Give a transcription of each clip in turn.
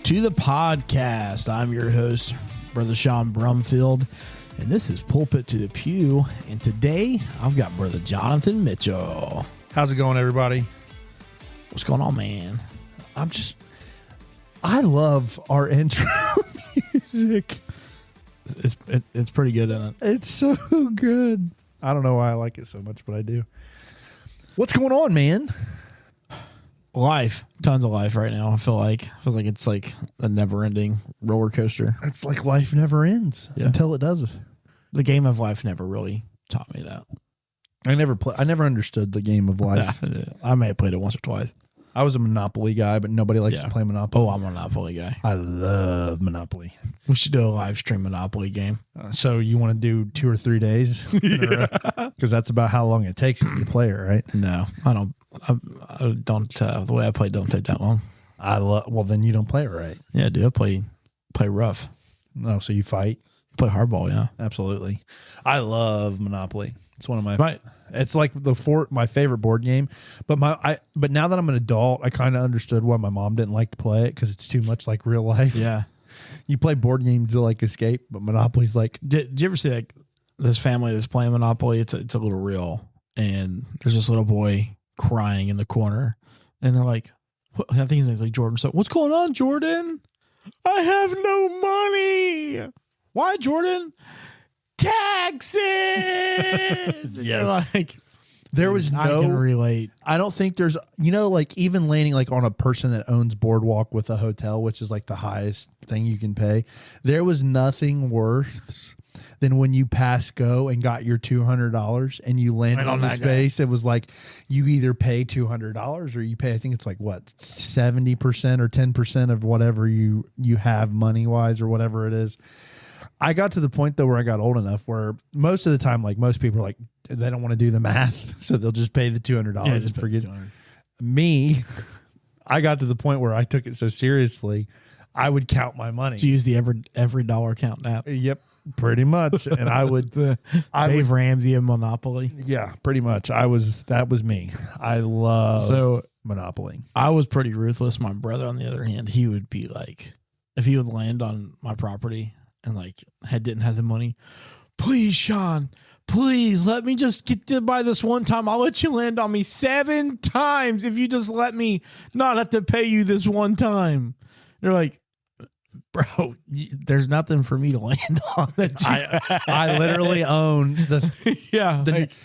to the podcast. I'm your host, Brother Sean Brumfield, and this is Pulpit to the Pew. And today, I've got Brother Jonathan Mitchell. How's it going, everybody? What's going on, man? I love our intro music. It's pretty good, isn't it? It's so good. I don't know why I like it so much, but I do. What's going on, man? Life, tons of life right now. I feels like it's like a never-ending roller coaster. It's like life never ends until it does. The game of life never really taught me that. I never understood the game of life. I may have played it once or twice. I was a Monopoly guy, but nobody likes to play Monopoly. Oh, I'm a Monopoly guy. I love Monopoly. We should do a live stream Monopoly game. So you want to do 2 or 3 days? Because that's about how long it takes you to play it, right? No, I don't. I don't. The way I play don't take that long. Well, then you don't play it right. Yeah, dude. I play rough. No, so you fight. Play hardball. Yeah, absolutely. I love Monopoly. It's one of my. It's like my favorite board game. But now that I'm an adult, I kind of understood why my mom didn't like to play it because it's too much like real life. Yeah, you play board games to like escape, but Monopoly's like. Did you ever see like this family that's playing Monopoly? It's a little real, and there's this little boy crying in the corner, and they're like, I think his name's like Jordan. So what's going on, Jordan? I have no money. Why, Jordan? Taxes. Yeah, like there was I can relate. I don't think there's like even landing like on a person that owns Boardwalk with a hotel, which is like the highest thing you can pay. There was nothing worse than when you pass go and got your $200 and you landed on the space. It was like you either pay $200 or you pay, I think it's like what, 70% or 10% of whatever you have money wise or whatever it is. I got to the point though where I got old enough where most of the time, like most people are like, they don't want to do the math, so they'll just pay the $200 and forget. Me, I got to the point where I took it so seriously, I would count my money. Did you use the every dollar count app? Yep. Pretty much. And I would Dave Ramsey of Monopoly. Yeah, pretty much. that was me. I love Monopoly. I was pretty ruthless. My brother, on the other hand, he would be like, if he would land on my property and like didn't have the money, please, Sean, please let me just get to buy this one time. I'll let you land on me 7 times if you just let me not have to pay you this one time. You're like, bro, there's nothing for me to land on. I literally own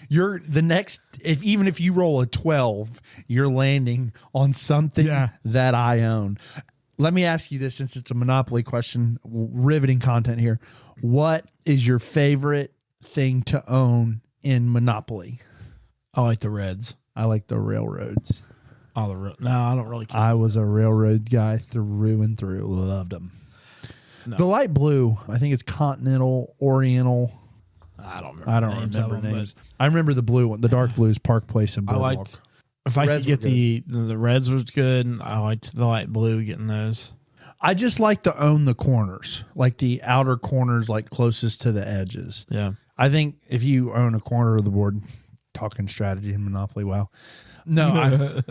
you're the next. Even if you roll a 12, you're landing on something that I own. Let me ask you this, since it's a Monopoly question, riveting content here. What is your favorite thing to own in Monopoly? I like the Reds. I like the railroads. No, I don't really care. I was a railroad guy through and through. Loved them. No. The light blue, I think it's Continental, Oriental. I don't remember names. I remember the blue one, the dark blues, Park Place and Boardwalk. If I could get the Reds was good. I liked the light blue, getting those. I just like to own the corners, like the outer corners, like closest to the edges. Yeah. I think if you own a corner of the board, talking strategy in Monopoly, wow. No,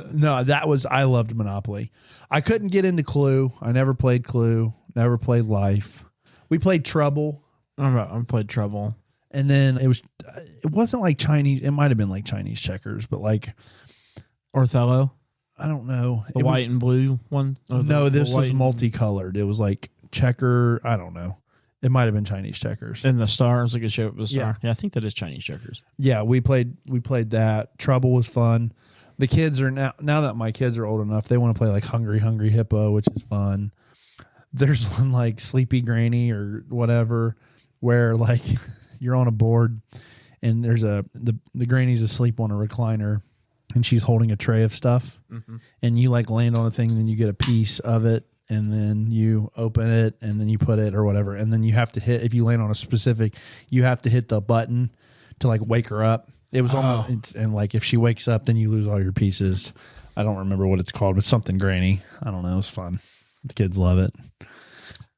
I loved Monopoly. I couldn't get into Clue. I never played Clue, never played Life. We played Trouble. I played Trouble. And then it wasn't like Chinese. It might have been like Chinese checkers, but like Othello. I don't know. The white and blue one? No, this was multicolored. It was like checker. I don't know. It might have been Chinese checkers. And the stars, like a show with the star. Yeah, I think that is Chinese checkers. Yeah, we played that. Trouble was fun. The kids are now that my kids are old enough, they want to play like Hungry Hippo, which is fun. There's one like Sleepy Granny or whatever, where like you're on a board and there's the granny's asleep on a recliner and she's holding a tray of stuff, and you like land on a thing, and then you get a piece of it, and then you open it, and then you put it or whatever, and then you have to hit, if you land on a specific, you have to hit the button to like wake her up. It was almost, and like if she wakes up, then you lose all your pieces. I don't remember what it's called, but something granny. I don't know. It was fun. The kids love it.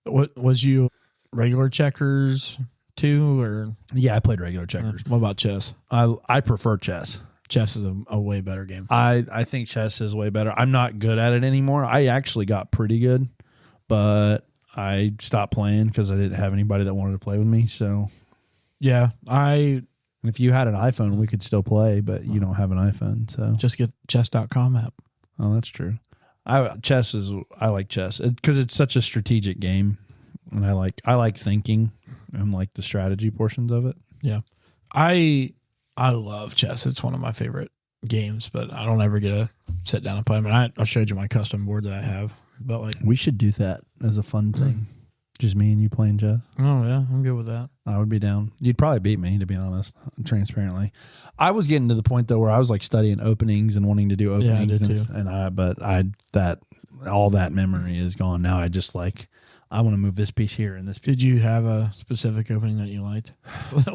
What was you regular checkers too, or? Yeah, I played regular checkers. What about chess? I prefer chess. Chess is a way better game. I think chess is way better. I'm not good at it anymore. I actually got pretty good, but I stopped playing because I didn't have anybody that wanted to play with me. So Yeah, and if you had an iPhone, we could still play, but you don't have an iPhone. So just get chess.com app. oh, that's true. I like chess because it's such a strategic game, and I like thinking and like the strategy portions of it. Yeah. I love chess. It's one of my favorite games, but I don't ever get to sit down and play. I mean, I showed you my custom board that I have, but like, We should do that as a fun thing. Just me and you playing chess. oh yeah, I'm good with that. I would be down. You'd probably beat me, to be honest, transparently. I was getting to the point though where I was like studying openings and wanting to do openings. Yeah, I did too. And all that memory is gone now. I just like, I want to move this piece here and this piece. Did you have a specific opening that you liked?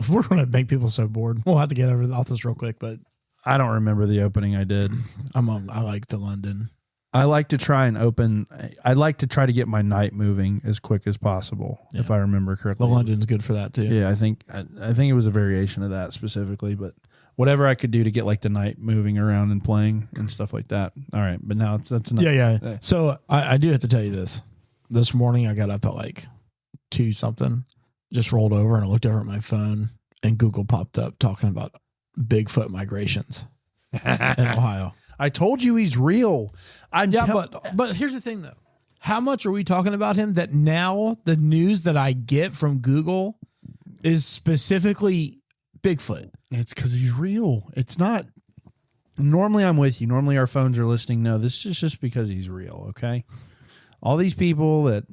We're going to make people so bored. We'll have to get off this real quick, but I don't remember the opening I did. I like the London. I like to try and open. I like to try to get my knight moving as quick as possible, Yeah. if I remember The correctly. London's good for that too. Yeah, I think it was a variation of that specifically, but whatever I could do to get like the knight moving around and playing and stuff like that. All right, but now that's enough. Yeah. So I do have to tell you this. This morning I got up at like 2 something, just rolled over and I looked over at my phone and Google popped up talking about Bigfoot migrations in Ohio. I told you he's real. But here's the thing though. How much are we talking about him that now the news that I get from Google is specifically Bigfoot? It's because he's real. It's not. Normally, I'm with you. Normally, our phones are listening. No, this is just because he's real. Okay. All these people that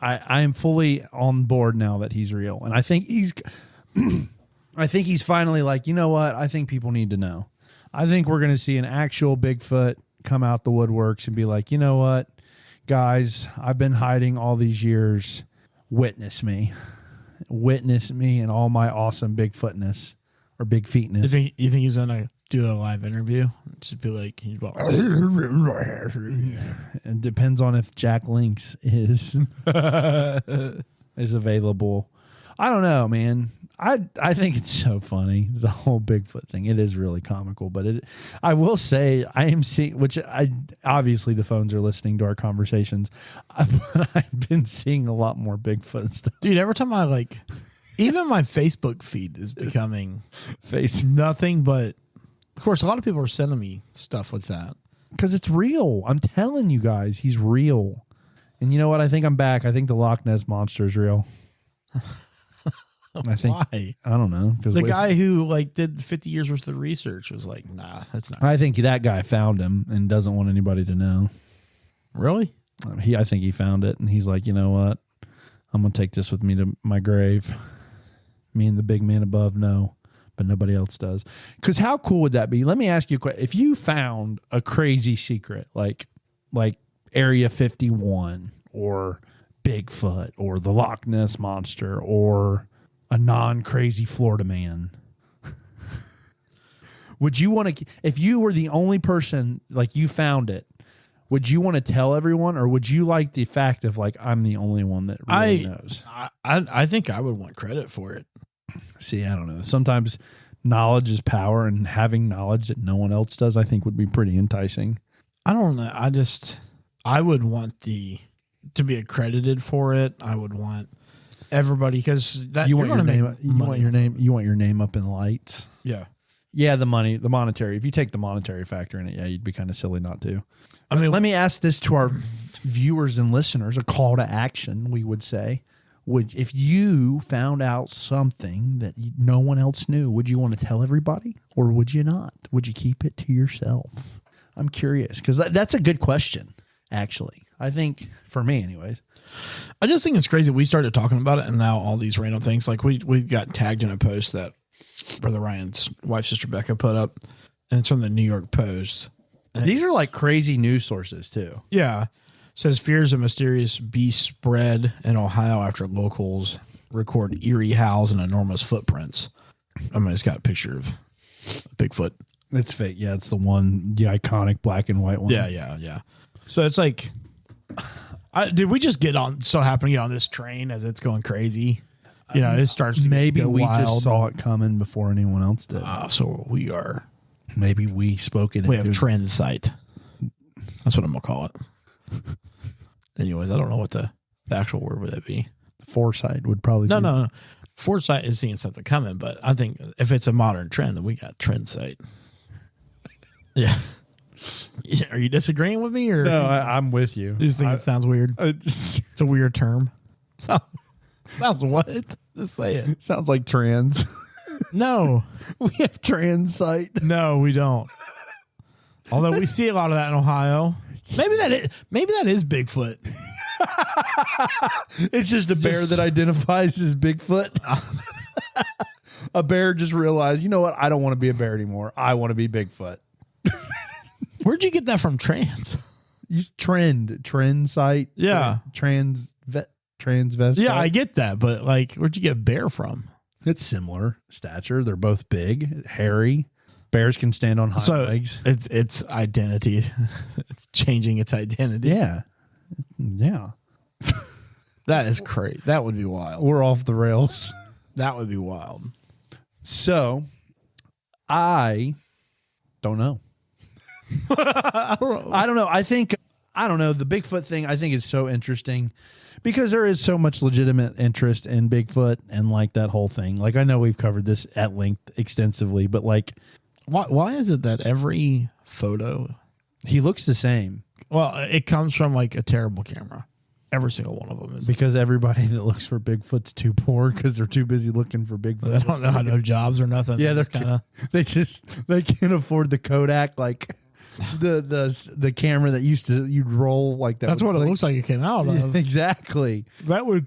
I am fully on board now that he's real, and I think he's finally like, you know what? I think people need to know. I think we're going to see an actual Bigfoot come out the woodworks and be like, you know what, guys, I've been hiding all these years. Witness me and all my awesome Bigfootness or big feetness. You think he's gonna do a live interview? Just be like, It depends on if Jack Links is available. I don't know, man. I think it's so funny, the whole Bigfoot thing. It is really comical, but I will say I am seeing, obviously the phones are listening to our conversations, but I've been seeing a lot more Bigfoot stuff. dude, every time I even my Facebook feed is becoming nothing but, of course, a lot of people are sending me stuff with that. Because it's real. I'm telling you guys, he's real. And you know what? I think I'm back. I think the Loch Ness Monster is real. I think. Why? I don't know. The guy who did 50 years worth of research was like, nah, that's not. I think that guy found him and doesn't want anybody to know. Really? I think he found it and he's like, you know what? I'm going to take this with me to my grave. Me and the big man above know, but nobody else does. Because how cool would that be? Let me ask you a question. If you found a crazy secret like Area 51 or Bigfoot or the Loch Ness Monster or a non-crazy Florida man, would you want to, if you were the only person, you found it, would you want to tell everyone, or would you like the fact of I'm the only one that really knows? I think I would want credit for it. See, I don't know. Sometimes knowledge is power, and having knowledge that no one else does, I think, would be pretty enticing. I don't know. I would want to be accredited for it. I would want everybody, because you want your name. You want your name up in lights. Yeah. Yeah, the monetary. If you take the monetary factor in it, yeah, you'd be kind of silly not to. I mean, let me ask this to our viewers and listeners, a call to action, we would say. If you found out something that no one else knew, would you want to tell everybody, or would you not? Would you keep it to yourself? I'm curious, because that's a good question, actually. I think, for me anyways. I just think it's crazy. We started talking about it, and now all these random things, we got tagged in a post that Brother Ryan's wife, Sister Becca, put up, and it's from the New York Post. And these are crazy news sources too. Yeah. Says fears of mysterious beast spread in Ohio after locals record eerie howls and enormous footprints. I mean, it's got a picture of Bigfoot. It's fake. Yeah, it's the iconic black and white one. Yeah. So it's did we just happen to get on this train as it's going crazy? It starts to maybe go we wild. just saw it coming before anyone else did. So we are. Maybe we spoke it. We have trend sight. That's what I'm gonna call it. Anyways, I don't know what the actual word would that be. Foresight would probably be. No. Foresight is seeing something coming, but I think if it's a modern trend, then we got trend sight. Yeah. Are you disagreeing with me, or No, I'm with you. you just think it sounds weird? It's a weird term. Sounds what? Just say it. Sounds like trans. No, We have trans sight. no, we don't. Although we see a lot of that in Ohio. Maybe that is Bigfoot. It's just a bear that identifies as Bigfoot. A bear just realized, you know what? I don't want to be a bear anymore. I want to be Bigfoot. Where'd you get that from? Trans? You trend sight. Yeah. Transvestite. Yeah, I get that, but like, where'd you get bear from? It's similar stature. They're both big, hairy. Bears can stand on hind legs. It's identity. It's changing its identity. Yeah. Yeah. That is crazy. That would be wild. We're off the rails. That would be wild. So, I don't know. I don't know. I don't know. The Bigfoot thing, I think, is so interesting because there is so much legitimate interest in Bigfoot and like that whole thing. Like, I know we've covered this at length extensively, but like, Why is it that every photo, he looks the same? well, it comes from like a terrible camera. Every single one of them is. Because everybody that looks for Bigfoot's too poor because they're too busy looking for Bigfoot. They don't know how to do jobs or nothing. Yeah, they're kind of. they can't afford the Kodak, like the camera that you'd roll like that. That's what it looks like it came out of. Exactly. That would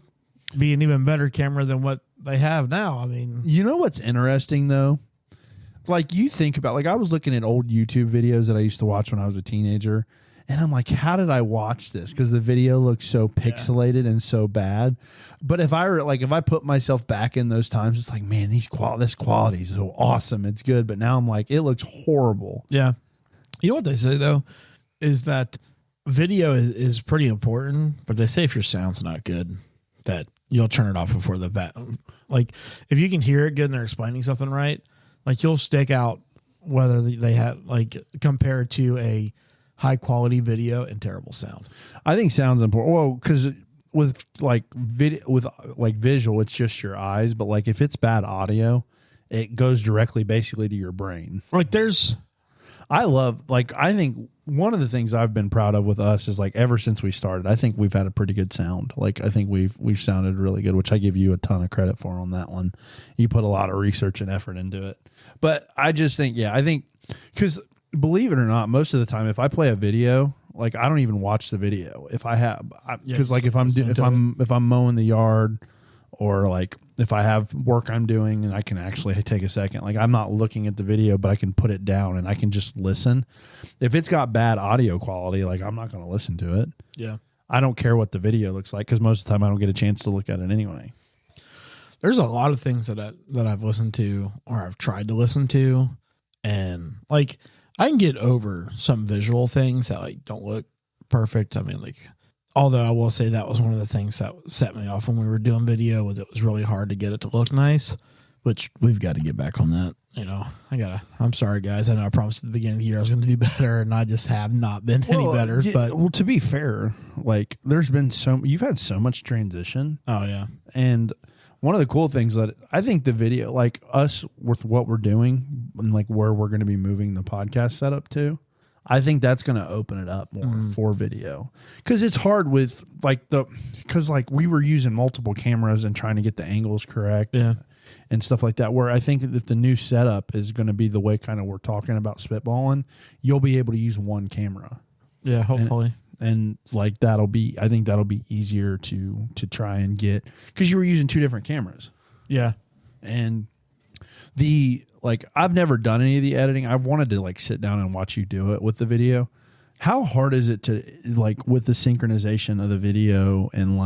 be an even better camera than what they have now. I mean, You know what's interesting though? Like you think about, like I was looking at old YouTube videos that I used to watch when I was a teenager, and I'm like, how did I watch this? Because the video looks so pixelated and so bad. But if I put myself back in those times, it's like, man, this quality is so awesome. It's good. But now I'm like, it looks horrible. yeah. You know what they say though, is that video is pretty important, but they say if your sound's not good, that you'll turn it off before the bat. Like if you can hear it good and they're explaining something right, like you'll stick out whether they had like compared to a high quality video and terrible sound. I think sound's important. Well, because with like visual, it's just your eyes. But like if it's bad audio, it goes directly basically to your brain. Like I think one of the things I've been proud of with us is like ever since we started, I think we've had a pretty good sound. Like I think we've sounded really good, which I give you a ton of credit for on that one. You put a lot of research and effort into it. But I just think, because believe it or not, most of the time if I play a video, like I don't even watch the video. If I'm mowing the yard, or like if I have work I'm doing and I can actually take a second, like I'm not looking at the video, but I can put it down and I can just listen. If it's got bad audio quality, like I'm not going to listen to it. Yeah. I don't care what the video looks like because most of the time I don't get a chance to look at it anyway. There's a lot of things that I've listened to or I've tried to listen to, and like I can get over some visual things that like don't look perfect. I mean, like, although I will say that was one of the things that set me off when we were doing video, was it was really hard to get it to look nice, which we've got to get back on that. You know, I'm sorry guys. I know I promised at the beginning of the year I was going to do better, and I just have not been any better. But to be fair, like you've had so much transition. Oh yeah. And one of the cool things that I think the video, like us with what we're doing and like where we're going to be moving the podcast setup to, I think that's going to open it up more for video. Because it's hard with because we were using multiple cameras and trying to get the angles correct and stuff like that. Where I think that the new setup is going to be the way kind of we're talking about spitballing, you'll be able to use one camera. Yeah, hopefully. And like I think that'll be easier to try and get, because you were using two different cameras. Yeah. And I've never done any of the editing. I've wanted to sit down and watch you do it with the video. How hard is it to with the synchronization of the video and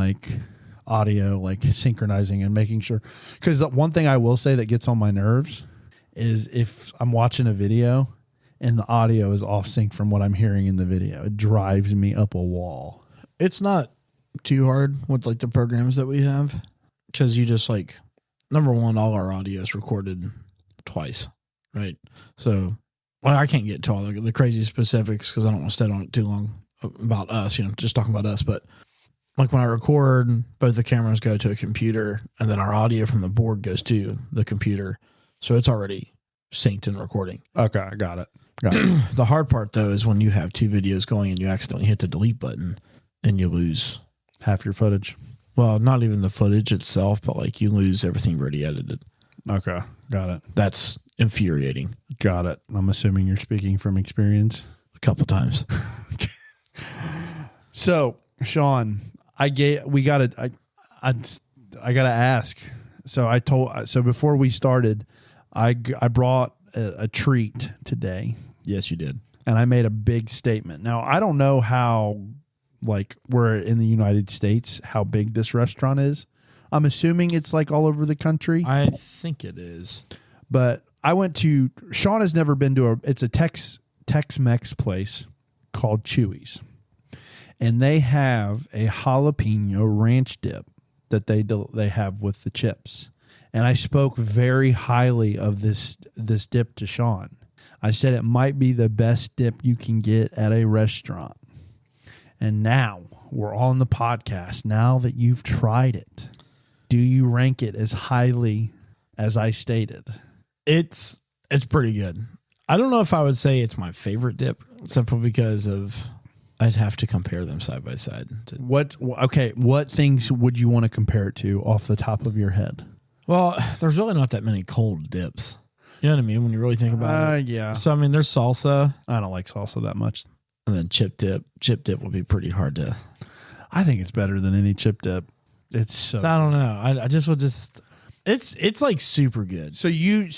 audio, synchronizing and making sure? Because the one thing I will say that gets on my nerves is if I'm watching a video and the audio is off sync from what I'm hearing in the video. It drives me up a wall. It's not too hard with the programs that we have, because you just number one, all our audio is recorded twice, right? So, I can't get to all the crazy specifics because I don't want to stay on it too long about us, just talking about us. But like when I record, both the cameras go to a computer and then our audio from the board goes to the computer. So it's already synced and recording. Okay, got it. Got it. The hard part though is when you have two videos going and you accidentally hit the delete button and you lose Half your footage. well, not even the footage itself, but like you lose everything you've already edited. Okay, got it. That's infuriating Got it. I'm assuming you're speaking from experience. a couple times. So, Sean, I gotta ask. So before we started, I brought a treat today, Yes, you did. and I made a big statement. Now, I don't know how, like, we're in the United States, how big this restaurant is. I'm assuming it's like all over the country, I think it is. but I went to, Sean has never been to it's a Tex-Mex place called Chewy's. And they have a jalapeno ranch dip that they have with the chips. And I spoke very highly of this dip to Sean. I said it might be the best dip you can get at a restaurant. And now we're on the podcast. Now that you've tried it, do you rank it as highly as I stated? It's pretty good. I don't know if I would say it's my favorite dip, simply because I'd have to compare them side by side. What things would you want to compare it to off the top of your head? Well, there's really not that many cold dips. You know what I mean? When you really think about it. Yeah. So, I mean, there's salsa I don't like salsa that much. and then chip dip. Chip dip would be pretty hard to. I think it's better than any chip dip. It's so. I don't know. I just would just. It's like super good. So you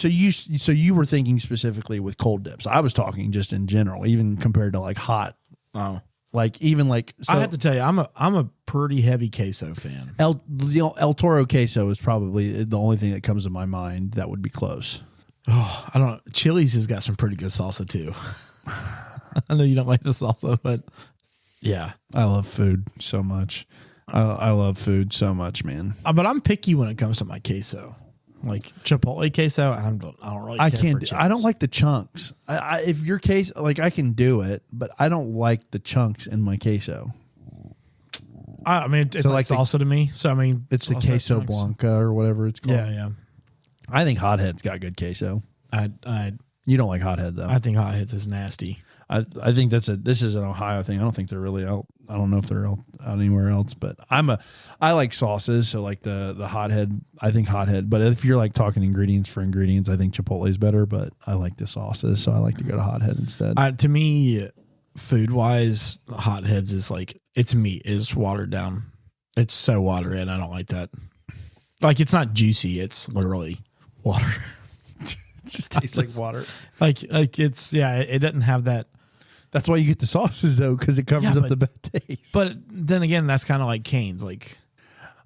were thinking specifically with cold dips. I was talking just in general, even compared to like hot. Oh, Like even like so I have to tell you, I'm a pretty heavy queso fan. El Toro queso is probably the only thing that comes to my mind that would be close. Oh, I don't know. Chili's has got some pretty good salsa too. I know you don't like the salsa, but yeah. I love food so much. I love food so much, man. But I'm picky when it comes to my queso. Like Chipotle queso, I don't really. I care can't. for I don't chips. like the chunks. If your case, like I can do it, but I don't like the chunks in my queso. I mean, it's So like like salsa to me. So I mean, It's the salsa queso chunks. blanca or whatever it's called. Yeah, yeah. I think Hothead's got good queso. I You don't like Hothead though. think Hotheads is nasty. I think this is an Ohio thing. I don't think they're really out. I don't know if they're out anywhere else, but I like sauces. So like the Hothead, I think Hothead, but if you're like talking ingredients, I think Chipotle is better, but I like the sauces. So I like to go to Hothead instead. To me, food wise, Hotheads is like its meat is watered down. It's so watery, and I don't like that. Like it's not juicy. It's literally water. It just tastes like water. Like it's It doesn't have that. That's why you get the sauces though, because it covers Yeah, up the bad taste. But then again, that's kind of like Cane's. Like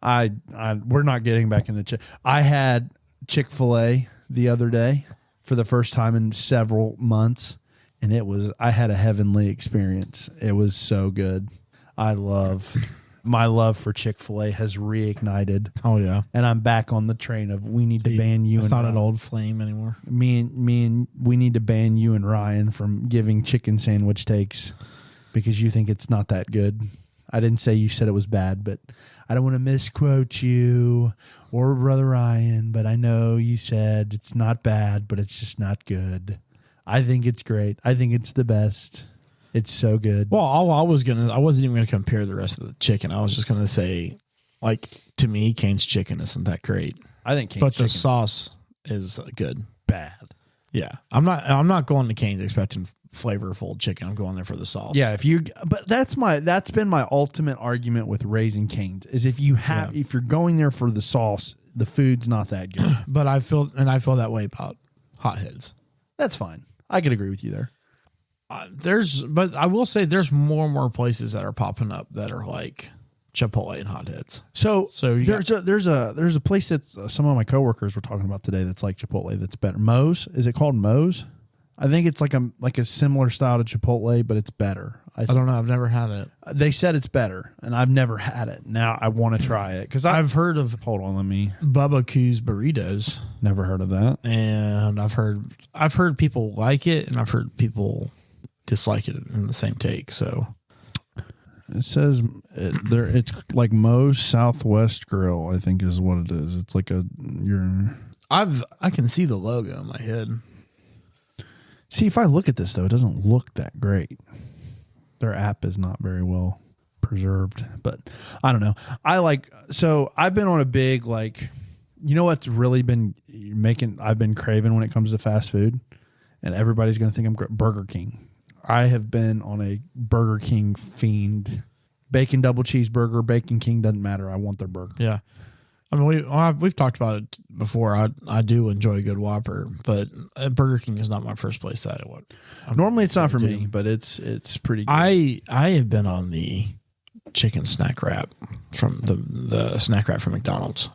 We're not getting back in the I had Chick-fil-A the other day for the first time in several months, and I had a heavenly experience. It was so good. My love for Chick-fil-A has reignited, oh yeah, and I'm back on the train of we need to ban you. It's and not an Ryan. old flame anymore. Me and we need to ban you and Ryan from giving chicken sandwich takes because you think it's not that good. I didn't say you said it was bad, but I don't want to misquote you or Brother Ryan, but I know you said it's not bad, but it's just not good. I think it's great. I think it's the best. It's so good. Well, I wasn't even gonna compare the rest of the chicken. I was just gonna say, like to me, Cane's chicken isn't that great, I think Cane's but the chicken's sauce is good. bad. Yeah, I'm not going to Cane's expecting flavorful chicken. I'm going there for the sauce. Yeah, but that's been my ultimate argument with Raising Cane's is if you're going there for the sauce, the food's not that good. But I feel that way about Hotheads. That's fine. I could agree with you there. But I will say there's more and more places that are popping up that are like Chipotle and Hotheads. So you there's a place that some of my coworkers were talking about today that's like Chipotle that's better. Moe's, is it called Moe's? I think it's like a similar style to Chipotle, but it's better. I don't know. I've never had it. They said it's better, and I've never had it. Now I want to try it because I've heard of hold on, let me. Bubba Q's burritos, Never heard of that. and I've heard people like it, and I've heard people dislike it in the same take. So It says it's like Moe's Southwest Grill, I think is what it is. It's like I can see the logo in my head. See, if I look at this though, it doesn't look that great. Their app is not very well preserved, but I don't know. I've been on a big, like, you know what's really been I've been craving when it comes to fast food, and everybody's going to think I'm Burger King. I have been on a Burger King fiend. Bacon double cheeseburger, Bacon King, doesn't matter. I want their burger. Yeah. I mean, we've talked about it before. I do enjoy a good Whopper, but Burger King is not my first place that I want. Normally it's not for me, but it's pretty good. I have been on the chicken snack wrap from the snack wrap from McDonald's.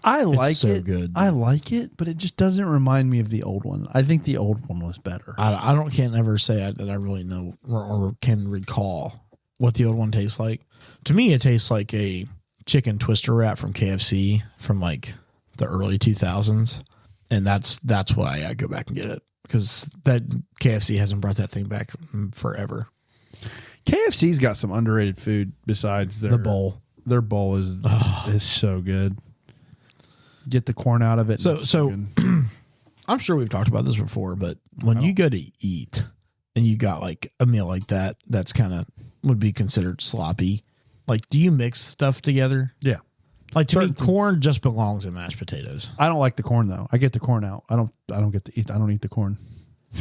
I like so it. Good. I like it, but it just doesn't remind me of the old one. I think the old one was better. I can't ever say that I really know or can recall what the old one tastes like. To me, it tastes like a chicken twister wrap from KFC from like the early 2000s, and that's why I go back and get it, because that KFC hasn't brought that thing back forever. KFC's got some underrated food besides The bowl. Their bowl is so good. Get the corn out of it. So good. I'm sure we've talked about this before, but when you go to eat and you got like a meal like that, that's kind of would be considered sloppy. Like, do you mix stuff together? Yeah. Like, to me, corn just belongs in mashed potatoes. I don't like the corn though. I get the corn out. I don't get to eat. I don't eat the corn.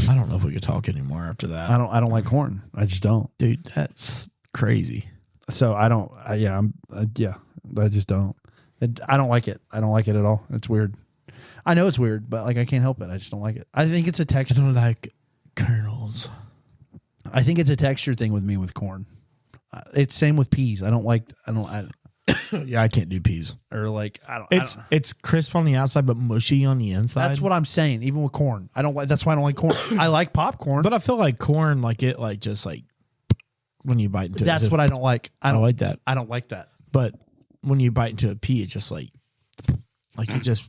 I don't know if we could talk anymore after that. I don't like corn. I just don't. Dude, that's crazy. So I don't. I just don't. I don't like it. I don't like it at all. It's weird. I know it's weird, but like I can't help it. I just don't like it. I think it's a texture. I don't like kernels. I think it's a texture thing with me with corn. It's same with peas. I don't. Yeah, I can't do peas. Or like it's crisp on the outside but mushy on the inside. That's what I'm saying. Even with corn, I don't like. That's why I don't like corn. I like popcorn, but I feel like corn, like it, like just like when you bite into it. That's what I don't like. I don't like that. I don't like that. But when you bite into a pea, it's just like it's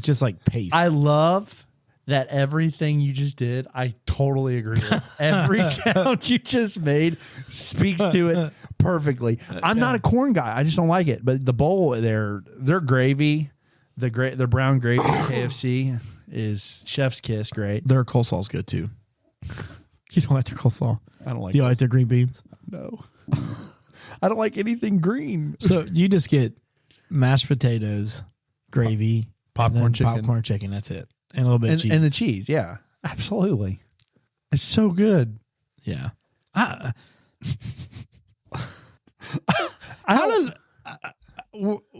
just like paste. I love that everything you just did. I totally agree with. Every sound you just made speaks to it perfectly. I'm not a corn guy. I just don't like it. But the bowl, their gravy, their brown gravy KFC is chef's kiss. Great. Their coleslaw's good too. You don't like their coleslaw? I don't like. Do you like their green beans? No. I don't like anything green. So you just get mashed potatoes, gravy, popcorn chicken. That's it, and a little bit of cheese. And the cheese. Yeah, absolutely. It's so good. Yeah.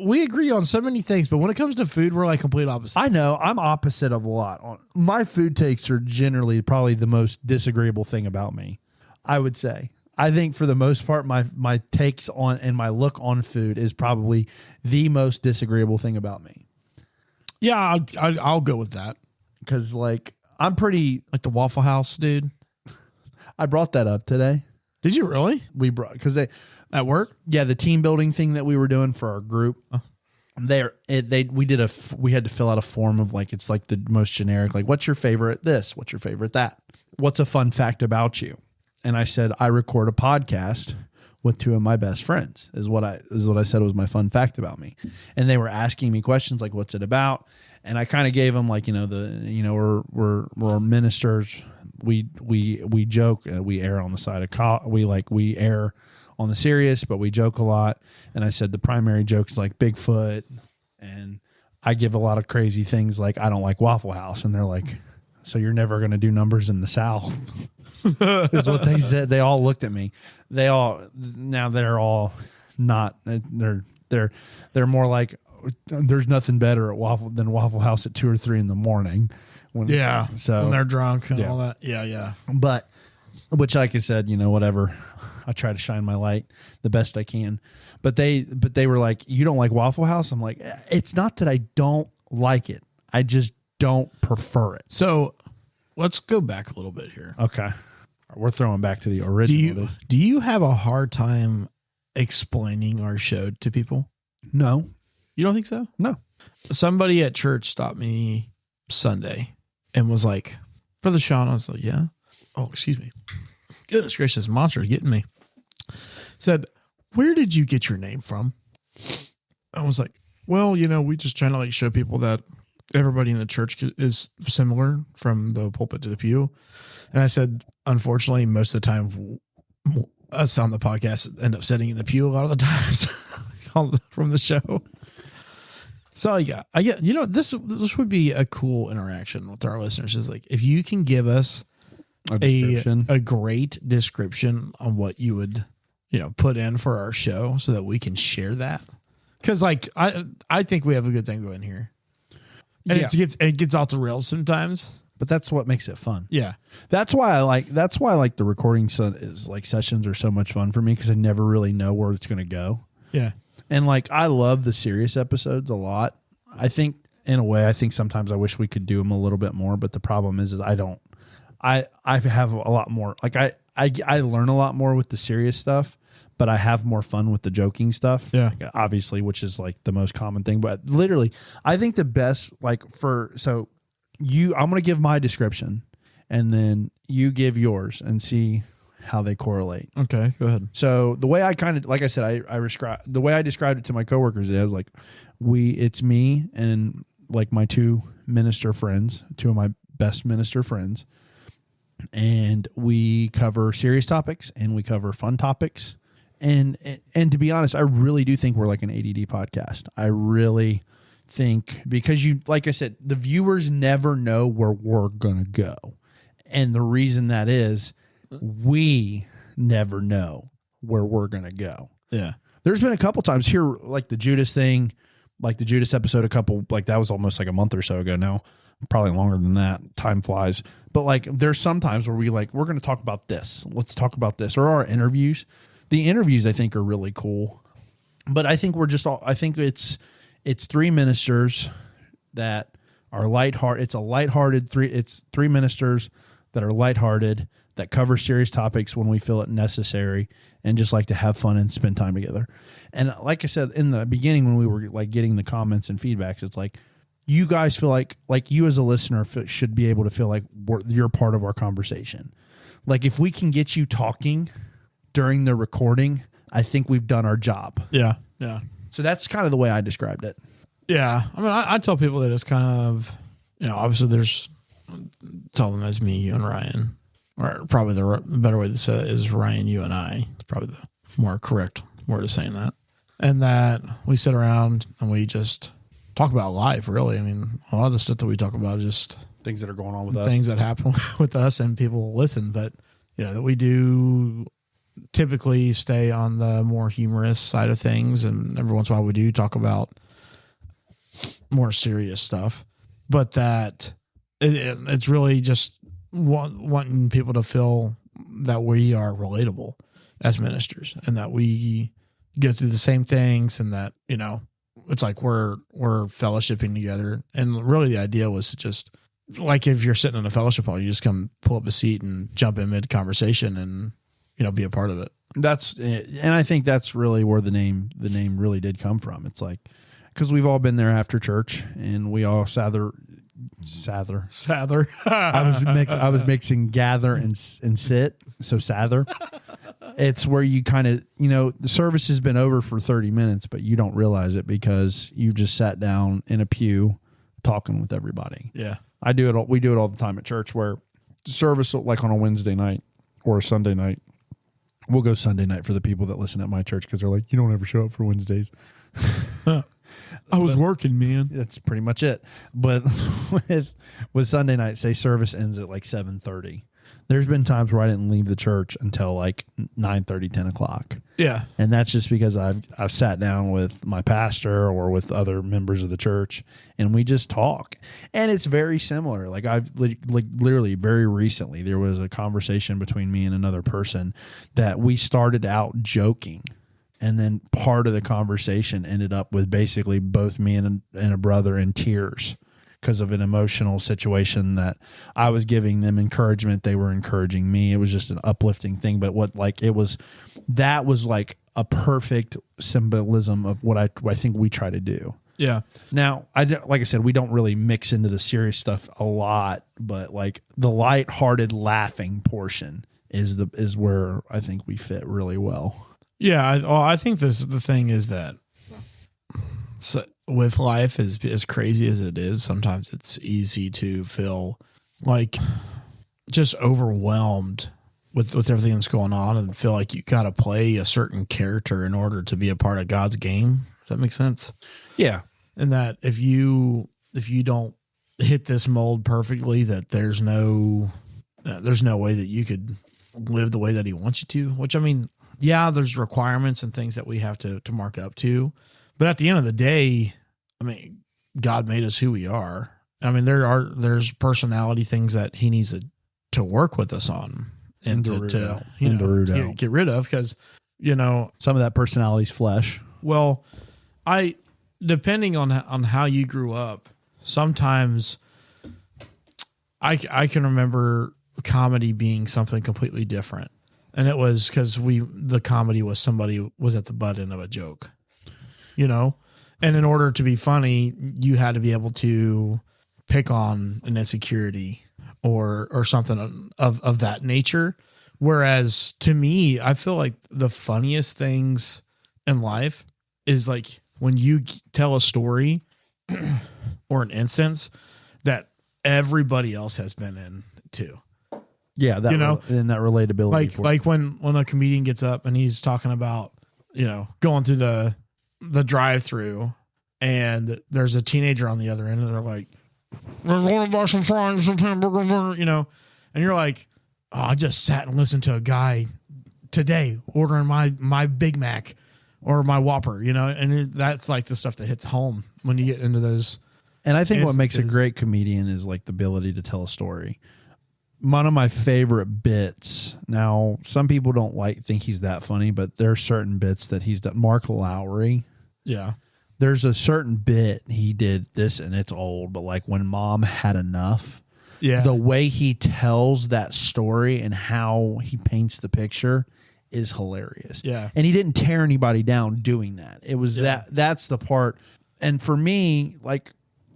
We agree on so many things, but when it comes to food, we're like complete opposites. I know. I'm opposite of a lot. My food takes are generally probably the most disagreeable thing about me, I would say. I think for the most part, my takes on and my look on food is probably the most disagreeable thing about me. Yeah, I'll go with that. Because like I'm pretty like the Waffle House, dude. I brought that up today. Did you really? We brought because they at work. Yeah, the team building thing that we were doing for our group. Oh. We had to fill out a form of like it's like the most generic like what's your favorite this, what's your favorite that, what's a fun fact about you. And I said, I record a podcast with two of my best friends is what I said was my fun fact about me. And they were asking me questions like, what's it about? And I kind of gave them like, we're ministers. We joke, we err on the side of we err on the serious, but we joke a lot. And I said, the primary joke is like Bigfoot. And I give a lot of crazy things. Like I don't like Waffle House. And they're like, so you're never going to do numbers in the South. Is what they said. They all looked at me. They're all not. They're more like there's nothing better at than Waffle House at 2 or 3 in the morning. When they're drunk and all that. Yeah. But which, like I said, whatever. I try to shine my light the best I can. But they were like, you don't like Waffle House? I'm like, it's not that I don't like it. I just don't prefer it. So let's go back a little bit here. Okay. We're throwing back to the original. Do you have a hard time explaining our show to people? No. You don't think so? No. Somebody at church stopped me Sunday and was like, Brother Sean, I was like, yeah. Oh, excuse me. Goodness gracious, monster's getting me. said, "Where did you get your name from?" I was like, "Well, we just trying to like show people that everybody in the church is similar from the pulpit to the pew." And I said, "Unfortunately, most of the time, us on the podcast end up sitting in the pew a lot of the times from the show." So I get, this would be a cool interaction with our listeners. Is like if you can give us a great description on what you would, put in for our show so that we can share that. Cause like, I think we have a good thing going here, and it gets off the rails sometimes, but that's what makes it fun. Yeah. That's why I like the recording sessions are so much fun for me. Cause I never really know where it's going to go. Yeah. And like, I love the serious episodes a lot. I think in a way, I think sometimes I wish we could do them a little bit more, but the problem is I have a lot more, like I learn a lot more with the serious stuff, but I have more fun with the joking stuff. Yeah. Like, obviously, which is like the most common thing, but literally I think the best, like I'm going to give my description and then you give yours and see how they correlate. Okay, go ahead. So the way I kind of, like I said, the way I described it to my coworkers, it was like, it's me and like my two of my best minister friends. And we cover serious topics and we cover fun topics. And to be honest, I really do think we're like an ADD podcast. I really think, because like I said, the viewers never know where we're going to go. And the reason that is, we never know where we're going to go. Yeah. There's been a couple times here, like the Judas thing, like the Judas episode, that was almost like a month or so ago now, probably longer than that. Time flies. But like, there's some times where we're going to talk about this. Let's talk about this. Or our interviews. The interviews I think are really cool, but I think I think it's three ministers that are lighthearted. It's three ministers that are lighthearted, that cover serious topics when we feel it necessary, and just like to have fun and spend time together. And like I said in the beginning, when we were like getting the comments and feedbacks, it's like, you guys feel like you as a listener should be able to feel like you're part of our conversation. Like if we can get you talking during the recording, I think we've done our job. Yeah. Yeah. So that's kind of the way I described it. Yeah. I mean, I tell people that it's kind of, obviously tell them as me, you and Ryan, or probably the better way to say it is Ryan, you and I. It's probably the more correct word of saying that. And that we sit around and we just talk about life, really. I mean, a lot of the stuff that we talk about is just things that are going on with us. Things that happen with us and people listen. But, that we do typically stay on the more humorous side of things. And every once in a while we do talk about more serious stuff. But that it's really just wanting people to feel that we are relatable as ministers and that we go through the same things and that, it's like we're fellowshipping together. And really the idea was to just, like if you're sitting in a fellowship hall, you just come pull up a seat and jump in mid conversation and, be a part of it. And I think that's really where the name really did come from. It's like, because we've all been there after church and we all sather. I was mixing gather and sit. So sather. It's where you kind of, the service has been over for 30 minutes, but you don't realize it because you just sat down in a pew talking with everybody. Yeah. We do it all the time at church, where service, like on a Wednesday night or a Sunday night, we'll go Sunday night for the people that listen at my church, because they're like, you don't ever show up for Wednesdays. I was working, man. That's pretty much it. But with Sunday night, say service ends at like 7:30. There's been times where I didn't leave the church until like 9:30, 10 o'clock. Yeah. And that's just because I've sat down with my pastor or with other members of the church and we just talk. And it's very similar. Like literally very recently, there was a conversation between me and another person that we started out joking. And then part of the conversation ended up with basically both me and a brother in tears because of an emotional situation that I was giving them encouragement. They were encouraging me. It was just an uplifting thing. But that was like a perfect symbolism of what I think we try to do. Yeah. Now, like I said, we don't really mix into the serious stuff a lot, but like the lighthearted laughing portion is where I think we fit really well. Yeah, I think the thing is that with life as crazy as it is, sometimes it's easy to feel like just overwhelmed with everything that's going on and feel like you got to play a certain character in order to be a part of God's game. Does that make sense? Yeah. And that if you don't hit this mold perfectly, that there's no way that you could live the way that he wants you to, which, I mean, yeah, there's requirements and things that we have to mark up to, but at the end of the day, I mean, God made us who we are. I mean, there's personality things that he needs to work with us on and to get rid of, because, some of that personality's flesh. Well, depending on how you grew up, sometimes I can remember comedy being something completely different. And it was because the comedy was somebody was at the butt end of a joke, and in order to be funny, you had to be able to pick on an insecurity or something of that nature. Whereas to me, I feel like the funniest things in life is like when you tell a story or an instance that everybody else has been in too. Yeah, that and that relatability. Like when a comedian gets up and he's talking about, going through the drive-through and there's a teenager on the other end and they're like, "We're going to buy some fries, some hamburger," and you're like, "Oh, I just sat and listened to a guy today ordering my Big Mac or my Whopper," and that's like the stuff that hits home when you get into those. And I think what makes a great comedian is like the ability to tell a story. One of my favorite bits. Now, some people don't think he's that funny, but there are certain bits that he's done. Mark Lowry. Yeah. There's a certain bit he did this, and it's old, but like when Mom Had Enough. Yeah. The way he tells that story and how he paints the picture is hilarious. Yeah. And he didn't tear anybody down doing that. It was that's the part. And for me, like,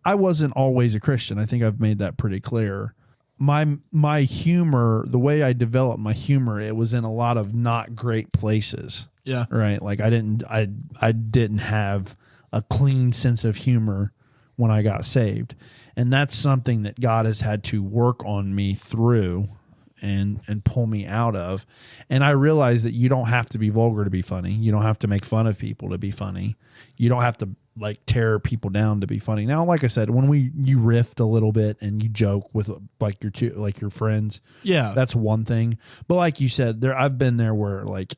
I wasn't always a Christian. I think I've made that pretty clear. My humor, the way I developed my humor, it was in a lot of not great places. Yeah. Right. Like I didn't have a clean sense of humor when I got saved. And that's something that God has had to work on me through and pull me out of. And I realized that you don't have to be vulgar to be funny. You don't have to make fun of people to be funny. You don't have to like tear people down to be funny. Now, like I said, when you riff a little bit and you joke with like your friends, yeah, that's one thing. But like you said, I've been there where like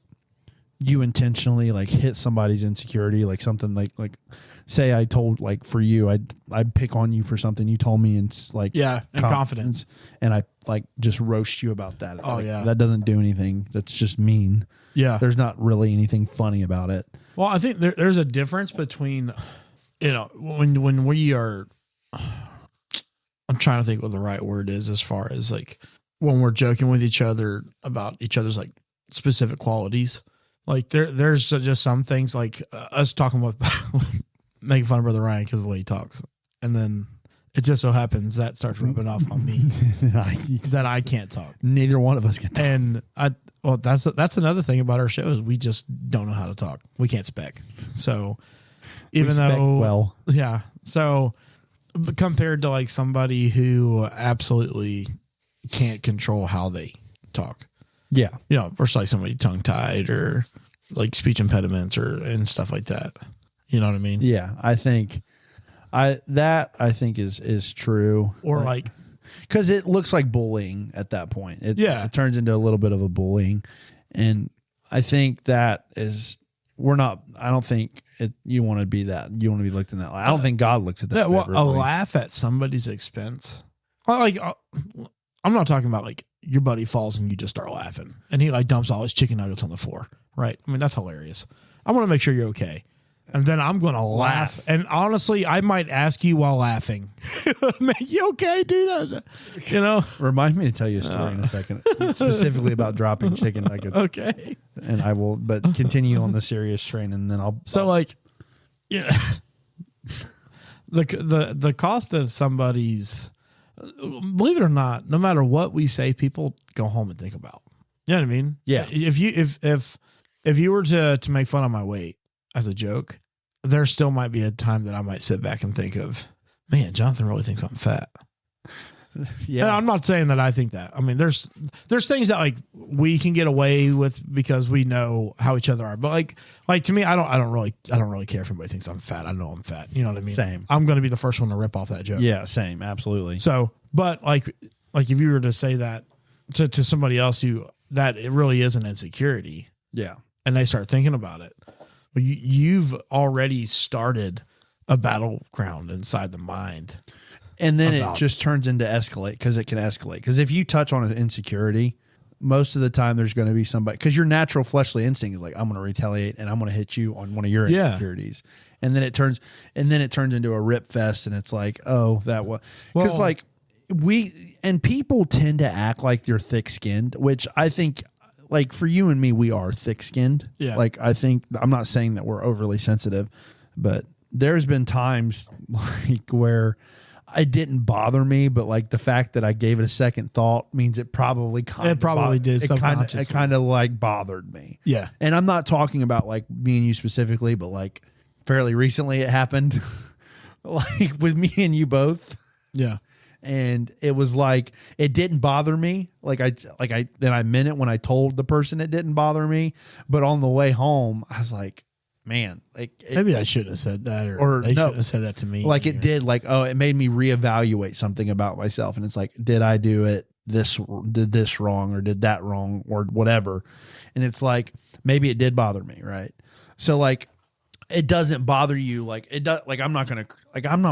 you intentionally like hit somebody's insecurity, like something like say I told like for you, I'd pick on you for something you told me and like and confidence, and I like just roast you about that. Oh like, yeah, that doesn't do anything. That's just mean. Yeah, there's not really anything funny about it. Well, I think there's a difference between, when we are, I'm trying to think what the right word is as far as like when we're joking with each other about each other's like specific qualities. Like there's just some things like us talking with making fun of Brother Ryan because of the way he talks, and then it just so happens that starts rubbing off on me that I can't talk. Neither one of us can talk. And that's another thing about our show is we just don't know how to talk. We can't spec. So so compared to like somebody who absolutely can't control how they talk. Yeah. Versus like somebody tongue tied or like speech impediments and stuff like that. You know what I mean? Yeah. I think is true. Or like because it looks like bullying at that point. It turns into a little bit of a bullying. And I think that is, I don't think you want to be that. You want to be looked in that light. I don't think God looks at that. A laugh at somebody's expense. Like, I'm not talking about like your buddy falls and you just start laughing and he like dumps all his chicken nuggets on the floor. Right. I mean, that's hilarious. I want to make sure you're okay. And then I'm going to laugh. And honestly, I might ask you while laughing, you okay, dude? Remind me to tell you a story in a second, specifically about dropping chicken nuggets. Okay. And I will, but continue on the serious train and then I'll. So like, yeah, the cost of somebody's, believe it or not, no matter what we say, people go home and think about. You know what I mean? Yeah. If if you were to make fun of my weight as a joke, there still might be a time that I might sit back and think of, man, Jonathan really thinks I'm fat. Yeah. And I'm not saying that I think that. I mean, there's things that like we can get away with because we know how each other are. But like to me, I don't really care if anybody thinks I'm fat. I know I'm fat. You know what I mean? Same. I'm going to be the first one to rip off that joke. Yeah, same. Absolutely. So, but like if you were to say that to somebody else that it really is an insecurity, Yeah. and they start thinking about it, well, you've already started a battleground inside the mind. And then it just turns into escalate because it can escalate. Because if you touch on an insecurity, most of the time there's going to be somebody, because your natural fleshly instinct is like, I'm going to retaliate and I'm going to hit you on one of your insecurities. And then it turns into a rip fest, and it's like, oh, that was because like people tend to act like they're thick skinned, which I think like for you and me, we are thick skinned. Yeah. Like I think, I'm not saying that we're overly sensitive, but there's been times like where it didn't bother me, but like the fact that I gave it a second thought means it probably did. It kind of like bothered me. Yeah. And I'm not talking about like me and you specifically, but like fairly recently it happened like with me and you both. Yeah. And it was like, it didn't bother me. I meant it when I told the person it didn't bother me, but on the way home, I was like, man, like maybe I shouldn't have said that, or they shouldn't have said that to me. Like it did, like, oh, it made me reevaluate something about myself. And it's like, did I do it did this wrong or did that wrong or whatever? And it's like, maybe it did bother me. Right. So like, it doesn't bother you. Like it does. Like, I'm not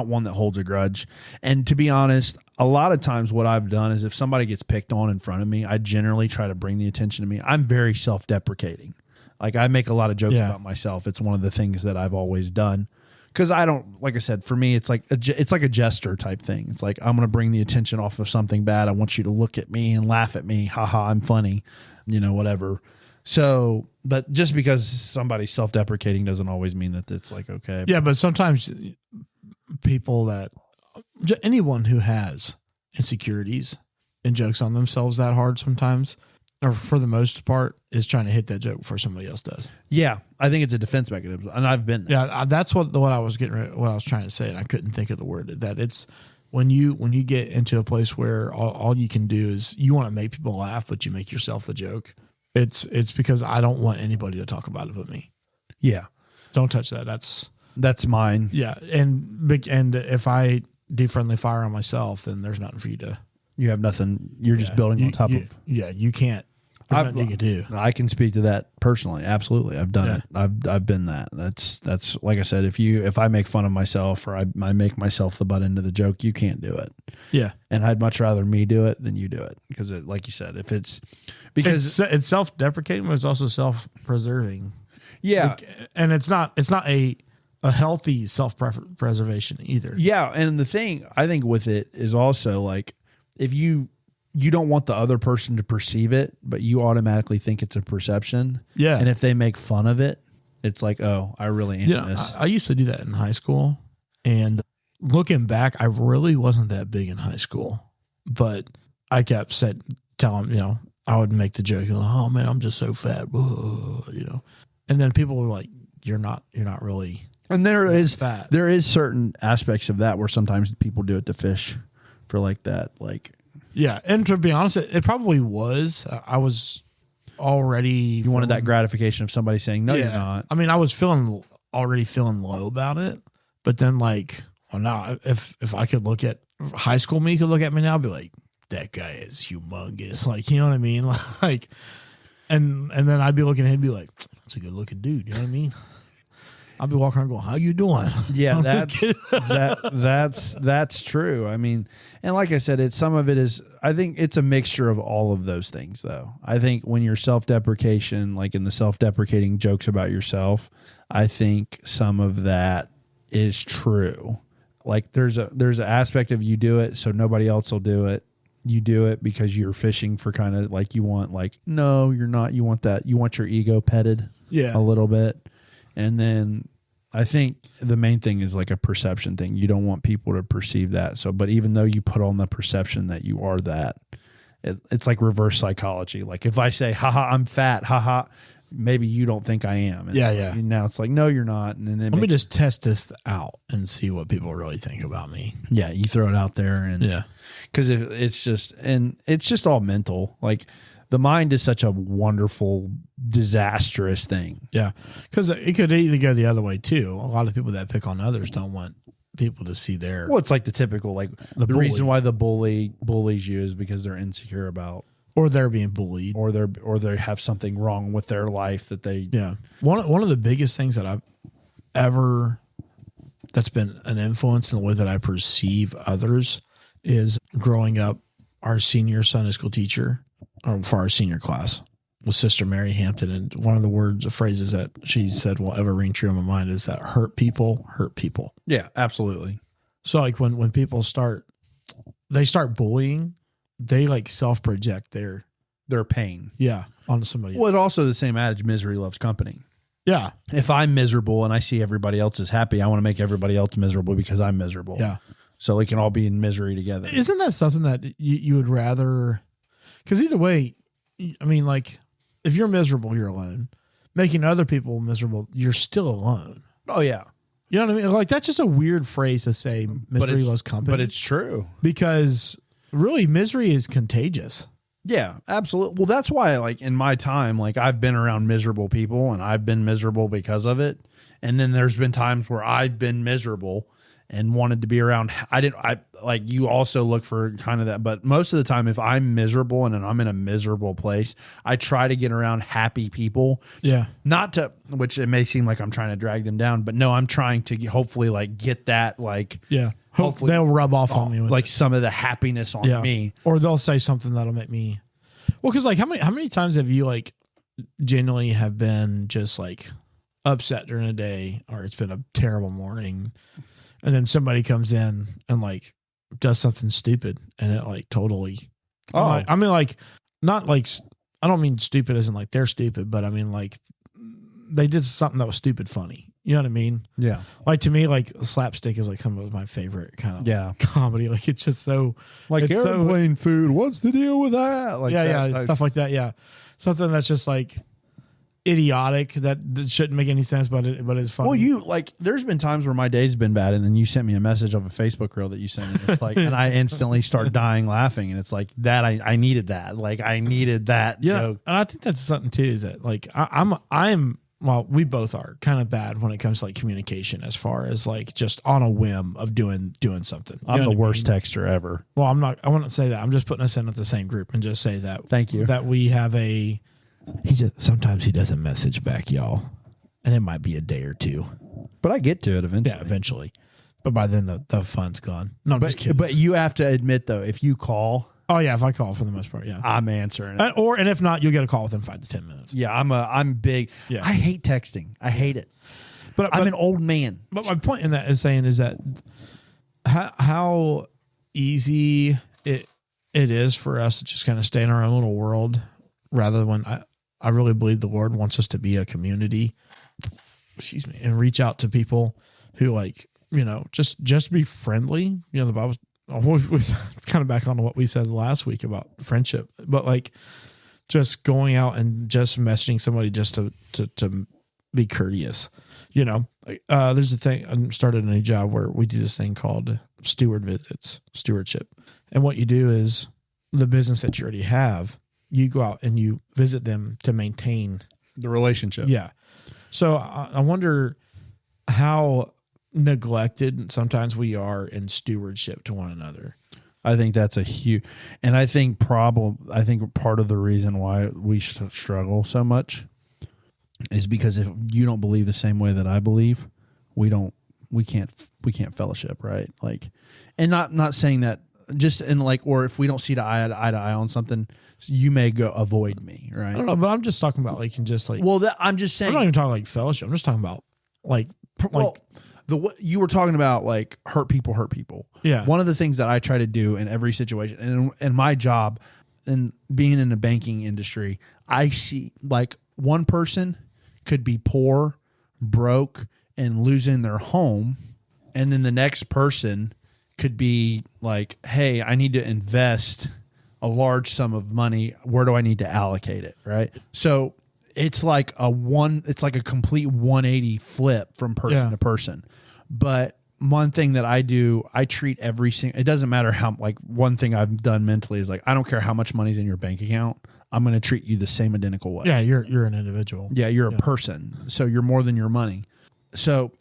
one that holds a grudge. And to be honest, a lot of times what I've done is if somebody gets picked on in front of me, I generally try to bring the attention to me. I'm very self-deprecating. Like I make a lot of jokes about myself. It's one of the things that I've always done. Cause I don't, like I said, for me, it's like a jester type thing. It's like, I'm going to bring the attention off of something bad. I want you to look at me and laugh at me. Haha, I'm funny, whatever. So, but just because somebody's self-deprecating doesn't always mean that it's like, okay. Yeah. But sometimes anyone who has insecurities and jokes on themselves that hard sometimes, or for the most part, is trying to hit that joke before somebody else does. Yeah, I think it's a defense mechanism, and I've been there. Yeah, that's what I was trying to say, and I couldn't think of the word. That it's when you get into a place where all you can do is you want to make people laugh, but you make yourself the joke. It's because I don't want anybody to talk about it but me. Yeah, don't touch that. That's mine. Yeah, and if I do friendly fire on myself, then there's nothing for you to. You have nothing. You're just building on top of. Yeah, you can't. Nothing you can do. I can speak to that personally. Absolutely. I've done it. I've been that. That's like I said, if I make fun of myself or I make myself the butt end of the joke, you can't do it. Yeah. And I'd much rather me do it than you do it. Because like you said, because it's self-deprecating, but it's also self-preserving. Yeah. And it's not a healthy self-preservation either. Yeah. And the thing I think with it is also like, if you don't want the other person to perceive it, but you automatically think it's a perception. Yeah. And if they make fun of it, it's like, oh, I really am this. I used to do that in high school. And looking back, I really wasn't that big in high school. But I kept telling, I would make the joke, oh man, I'm just so fat. And then people were like, you're not really. And there is certain aspects of that where sometimes people do it to fish for like that. Like, yeah, and to be honest, it probably was. I was already. You wanted that gratification of somebody saying, "No, you're not." I mean, I was already feeling low about it, but then like, well, now if I could look at high school me, could look at me now, I'd be like, that guy is humongous. Like, you know what I mean? Like, and then I'd be looking at him and be like, that's a good looking dude. You know what I mean? I'll be walking around going, how you doing? Yeah, that's true. I mean, and like I said, I think it's a mixture of all of those things though. I think when you're self-deprecation, like in the self-deprecating jokes about yourself, I think some of that is true. Like there's an aspect of you do it so nobody else will do it. You do it because you're fishing for kind of like you want like, no, you're not. You want that. You want your ego petted a little bit. And then I think the main thing is like a perception thing. You don't want people to perceive that. So, but even though you put on the perception that you are that, it's like reverse psychology. Like if I say, haha, I'm fat, haha, maybe you don't think I am. And Yeah. now it's like, no, you're not. And then Let me just test this out and see what people really think about me. yeah, you throw it out there, and Yeah. because it's just all mental. Like the mind is such a wonderful, disastrous thing. Yeah. Because it could either go the other way too. A lot of people that pick on others don't want people to see their. Well, it's like the typical, like the bully. reason why the bully bullies you is because they're insecure about, Or they're being bullied. or they have something wrong with their life that they. Yeah. One of the biggest things that I've ever that's been an influence in the way that I perceive others is growing up. Our senior Sunday school teacher for our senior class was Sister Mary Hampton, and one of the words or phrases that she said will ever ring true in my mind is that hurt people hurt people. Yeah, absolutely. So like when people start bullying, they like self-project their pain. onto somebody else. Well, it's also the same adage: misery loves company. Yeah. If I'm miserable and I see everybody else is happy, I want to make everybody else miserable because I'm miserable. Yeah. So we can all be in misery together. Isn't that something that you would rather? Because either way, I mean, like, if you're miserable, you're alone. Making other people miserable, you're still alone. Oh yeah, You know what I mean? Like, that's just a weird phrase to say. Misery loves company, but it's true. because really, misery is contagious. Yeah, absolutely. Well, that's why, like, in my time, like, I've been around miserable people and I've been miserable because of it. And then there's been times where I've been miserable and wanted to be around. I like, you also look for kind of that, but most of the time, if I'm miserable and I'm in a miserable place, I try to get around happy people. Yeah. Not to, which it may seem like I'm trying to drag them down, but no, I'm trying to hopefully like get that, like, Yeah. Hopefully- They'll rub off on me with like it. some of the happiness on me. Or they'll say something that'll make me. Well, because like how many times have you like genuinely have been just like upset during a day, or it's been a terrible morning, and then somebody comes in and like does something stupid, and it like totally. Oh. I mean, like, not like, I don't mean stupid as in like they're stupid, but I mean like they did something that was stupid funny. You know what I mean? Yeah. Like, to me, like, slapstick is like some of my favorite kind of Yeah. comedy. Like, it's just so Like it's so- airplane food. What's the deal with that? Like stuff like that. Yeah, something that's just like idiotic that shouldn't make any sense, but it's funny. Well, you like, there's been times where my day's been bad, and then you sent me a message of a Facebook reel that you sent me. It's like, and I instantly start dying laughing, and it's like that. I needed that. Like, I needed that joke. And I think that's something too. Is that like I'm well, we both are kind of bad when it comes to like communication, as far as like just on a whim of doing something. You I'm know the what I worst mean? texter ever. Well, I wouldn't say that. I'm just putting us in at the same group and just say that. Thank you. That we have a. Sometimes he doesn't message back, y'all, and it might be a day or two. But I get to it eventually. Yeah, eventually. But by then the fun's gone. No, I'm just kidding. But you have to admit though, if you call, Oh yeah, if I call for the most part, yeah. I'm answering it. And if not, you'll get a call within 5 to 10 minutes. Yeah, I'm big. Yeah. I hate texting. I hate it. But I'm an old man. But my point in that is that how easy it is for us to just kind of stay in our own little world, rather than I really believe the Lord wants us to be a community. Excuse me, and reach out to people who, like, you know, just be friendly. You know, the Bible. It's kind of back on to what we said last week about friendship, but like just going out and just messaging somebody just to be courteous. You know, there's a thing. I started a new job where we do this thing called stewardship. And what you do is the business that you already have, you go out and you visit them to maintain The relationship. Yeah. So I wonder how neglected sometimes we are in stewardship to one another. I think that's a huge, and I think part of the reason why we struggle so much is because if you don't believe the same way that I believe, we can't fellowship, right? Like, and not saying that just in like, or if we don't see eye to eye on something, you may go avoid me, right? I don't know, but I'm just talking about like, and just like, Well, I'm just saying. I'm not even talking like fellowship. I'm just talking about like you were talking about like hurt people. Yeah. One of the things that I try to do in every situation, and in my job, and being in the banking industry, I see like one person could be poor, broke, and losing their home, and then the next person could be like, hey, I need to invest a large sum of money. Where do I need to allocate it? Right. So it's like a complete 180 flip from person to person. But one thing that I do, I treat every single, it doesn't matter how, like one thing I've done mentally is like, I don't care how much money's in your bank account. I'm going to treat you the same identical way. Yeah. You're an individual. Yeah. You're a person. So you're more than your money. So,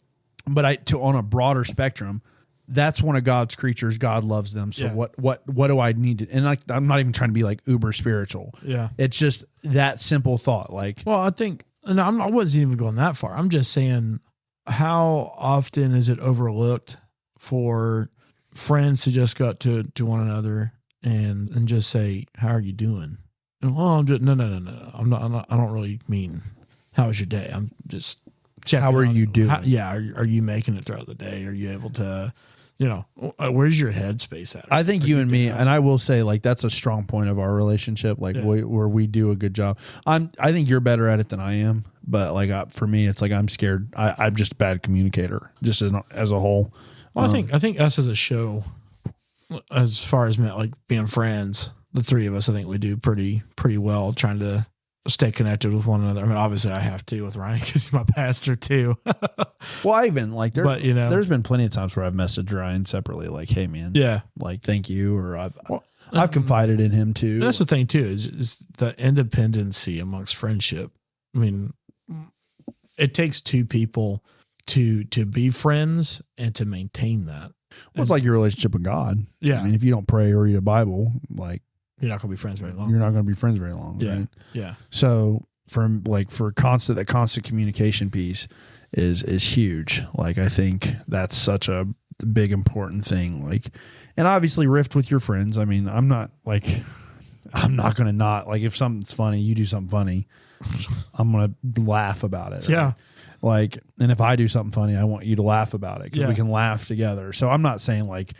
but on a broader spectrum, that's one of God's creatures. God loves them. So what do I need to, and like, I'm not even trying to be like uber spiritual. Yeah. It's just that simple thought. Like, well, I think, and I wasn't even going that far. I'm just saying, how often is it overlooked for friends to just go to one another and just say, how are you doing? And, well, I'm just, no. I'm not, I don't really mean, how was your day? I'm just checking. How are you doing? Are you making it throughout the day? Are you able to, where's your headspace at? I think you and me, and I will say, like, that's a strong point of our relationship, like where we do a good job. I think you're better at it than I am, but like for me, it's like I'm scared. I'm just a bad communicator, just as a whole. Well, I think us as a show, as far as like being friends, the three of us, I think we do pretty well trying to stay connected with one another. I mean, obviously I have to with Ryan because he's my pastor too. Well, I even like there, but there's been plenty of times where I've messaged Ryan separately, like, "Hey, man, like, thank you," or I've confided in him too. That's the thing too is the independency amongst friendship. I mean, it takes two people to be friends and to maintain that. Well, it's like your relationship with God. Yeah, I mean, if you don't pray or read a Bible, like, you're not going to be friends very long. You're not going to be friends very long. Yeah. Right? Yeah. So for constant communication piece is huge. Like, I think that's such a big, important thing. Like, and obviously rift with your friends. I mean, I'm not going to not, like, if something's funny, you do something funny, I'm going to laugh about it. Yeah. Right? Like, and if I do something funny, I want you to laugh about it because we can laugh together. So I'm not saying like,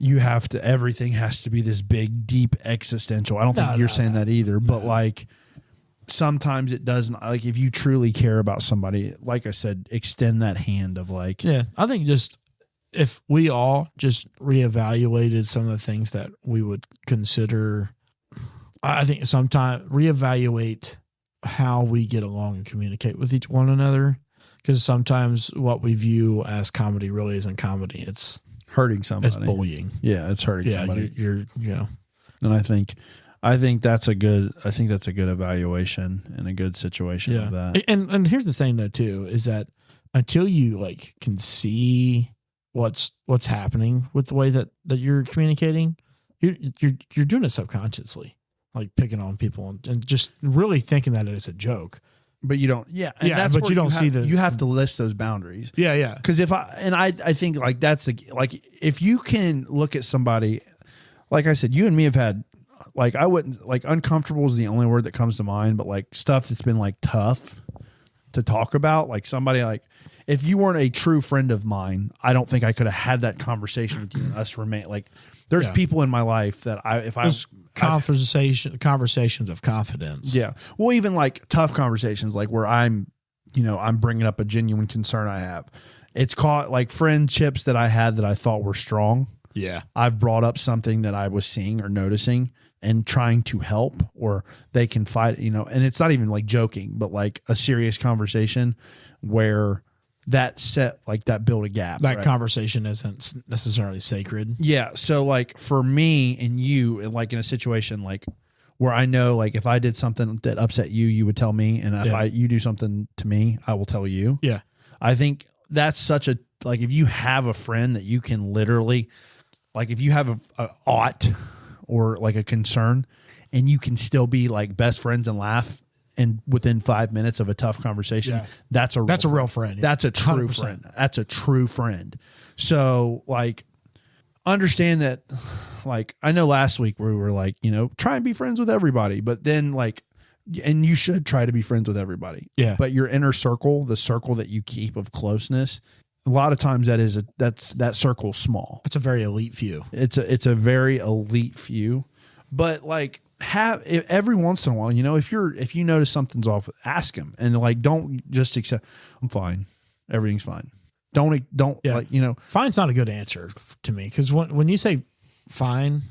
everything has to be this big, deep existential. I don't think you're saying that either, but like sometimes it doesn't, like if you truly care about somebody, like I said, extend that hand of like, I think just if we all just reevaluated some of the things that we would consider, I think sometimes reevaluate how we get along and communicate with each one another. Because sometimes what we view as comedy really isn't comedy. It's hurting somebody. It's bullying. Yeah, it's hurting somebody. You're And I think that's a good evaluation and a good situation of that. And here's the thing though too, is that until you like can see what's happening with the way that you're communicating, you're doing it subconsciously, like picking on people and just really thinking that it's a joke. But you don't, that's but you don't see you have to list those boundaries. Yeah. Because I think like that's if you can look at somebody, like I said, you and me have had, like, I wouldn't, like, uncomfortable is the only word that comes to mind, but like stuff that's been like tough to talk about, like somebody, like, if you weren't a true friend of mine, I don't think I could have had that conversation with you and us remain like. There's people in my life that conversations of confidence. Yeah. Well, even like tough conversations, like where I'm bringing up a genuine concern I have. It's called like friendships that I had that I thought were strong. Yeah. I've brought up something that I was seeing or noticing and trying to help, or they can fight, and it's not even like joking, but like a serious conversation where that build a gap. That conversation isn't necessarily sacred. Yeah. So like for me and you, like in a situation like where I know, like if I did something that upset you, you would tell me. And if you do something to me, I will tell you. Yeah. I think that's such a, like, if you have a friend that you can literally, like if you have a ought or like a concern and you can still be like best friends and laugh, and within 5 minutes of a tough conversation, that's a real friend. That's a true 100%. Friend. That's a true friend. So like, understand that, like, I know last week we were like, try and be friends with everybody, but then like, and you should try to be friends with everybody. Yeah. But your inner circle, the circle that you keep of closeness, a lot of times that circle's small. It's a very elite few. It's a very elite few, but like, every once in a while, if you notice something's off, ask him, and like, don't just accept, I'm fine, everything's fine. Don't like, fine's not a good answer to me. Cause when you say fine,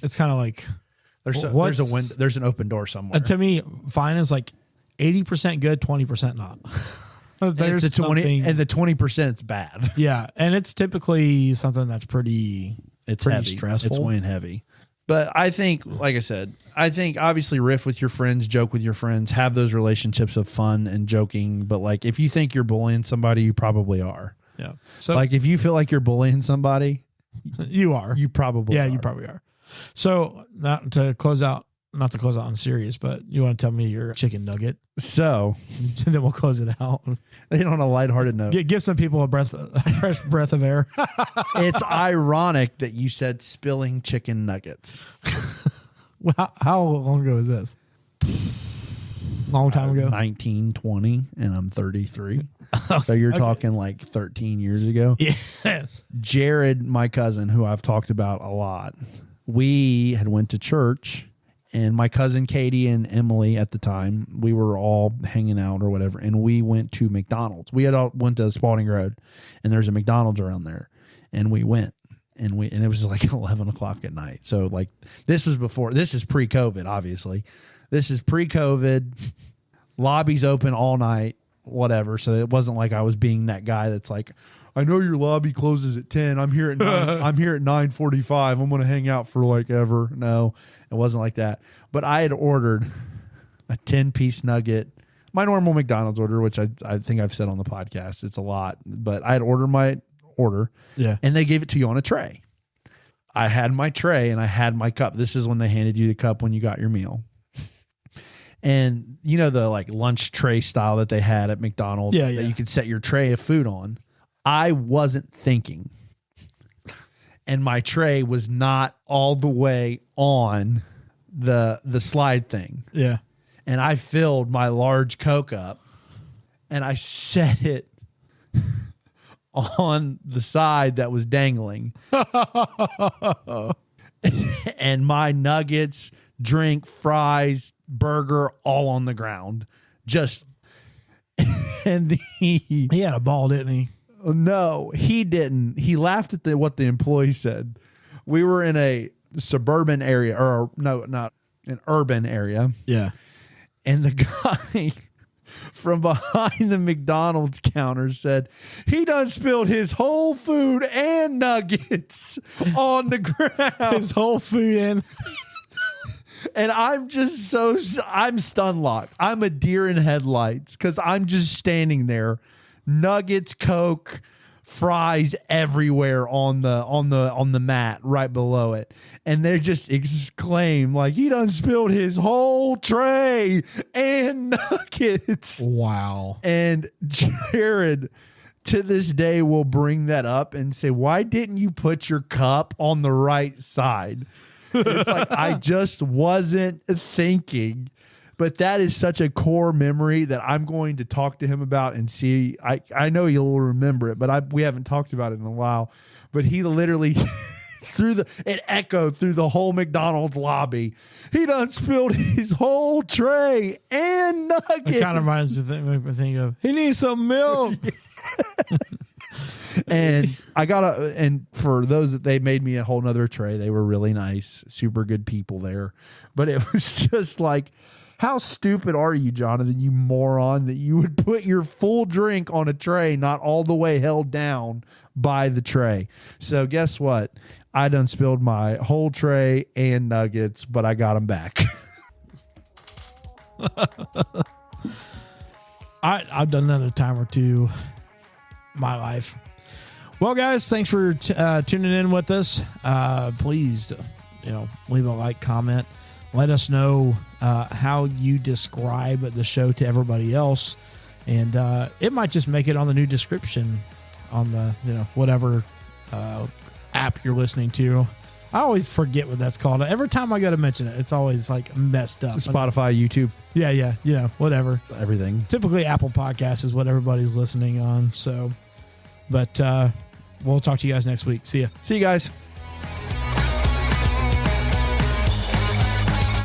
it's kind of like there's an open door somewhere. To me, fine is like, 80% good, 20% not. There's It's a 20, something- and the 20% is bad. yeah, and it's typically something that's pretty It's pretty heavy. stressful. It's weighing heavy. But I think, like I said, obviously riff with your friends, joke with your friends, have those relationships of fun and joking. But like, if you think you're bullying somebody, you probably are. Yeah. So Like, if you feel like you're bullying somebody, you are. you probably yeah, are. you probably are. So not to close out on serious, but you want to tell me your chicken nugget, So, and then we'll close it out. on a lighthearted note, Give some people a fresh breath of air. it's ironic that you said spilling chicken nuggets. How long ago is this? Long time ago. 1920, and I'm 33. So you're talking like 13 years ago. Yes. Jared, my cousin, who I've talked about a lot, we had went to church, and my cousin Katie and Emily at the time, we were all hanging out or whatever, and we went to McDonald's. We had all went to Spalding Road, and there's a McDonald's around there, and we went. And it was like 11 o'clock at night. So like this is pre-COVID, obviously. This is pre-COVID. Lobby's open all night, whatever. So it wasn't like I was being that guy that's like, I know your lobby closes at 10. I'm here at 9, I'm here at 9:45. I'm going to hang out for like ever. No, it wasn't like that. But I had ordered a 10-piece nugget. My normal McDonald's order, which I think I've said on the podcast, it's a lot. But I had ordered my order. Yeah. And they gave it to you on a tray. I had my tray and I had my cup. This is when they handed you the cup when you got your meal. And you know the like lunch tray style that they had at McDonald's Yeah, that yeah. you could set your tray of food on. I wasn't thinking. And my tray was not all the way on the slide thing. Yeah. And I filled my large Coke up and I set it on the side that was dangling. And my nuggets, drink, fries, burger, all on the ground. Just, and He had a ball, didn't he? no, he didn't. He laughed at what the employee said. We were in a suburban area, or no, not an urban area. Yeah. And the guy from behind the McDonald's counter said, he done spilled his whole food and nuggets on the ground. His whole food in. And I'm just I'm stun locked. I'm a deer in headlights because I'm just standing there. Nuggets, Coke, fries everywhere on the mat right below it. And they just exclaim like, he done spilled his whole tray and nuggets. Wow. And Jared to this day will bring that up and say, why didn't you put your cup on the right side? It's like, I just wasn't thinking. But that is such a core memory that I'm going to talk to him about and see. I know he'll remember it, but we haven't talked about it in a while. But he literally it echoed through the whole McDonald's lobby. He done spilled his whole tray and nuggets. It kind of reminds me think of, he needs some milk. And and for those that they made me a whole nother tray. They were really nice, super good people there. But it was just like, how stupid are you, Jonathan, you moron, that you would put your full drink on a tray, not all the way held down by the tray. So guess what? I done spilled my whole tray and nuggets, but I got them back. I've done that a time or two in my life. Well, guys, thanks for tuning in with us. Please, leave a like, comment. Let us know how you describe the show to everybody else. And it might just make it on the new description on the, whatever app you're listening to. I always forget what that's called. Every time I go to mention it, it's always like messed up. Spotify, YouTube, Yeah, whatever. everything. Typically Apple Podcasts is what everybody's listening on. So, but we'll talk to you guys next week. See ya. See you guys.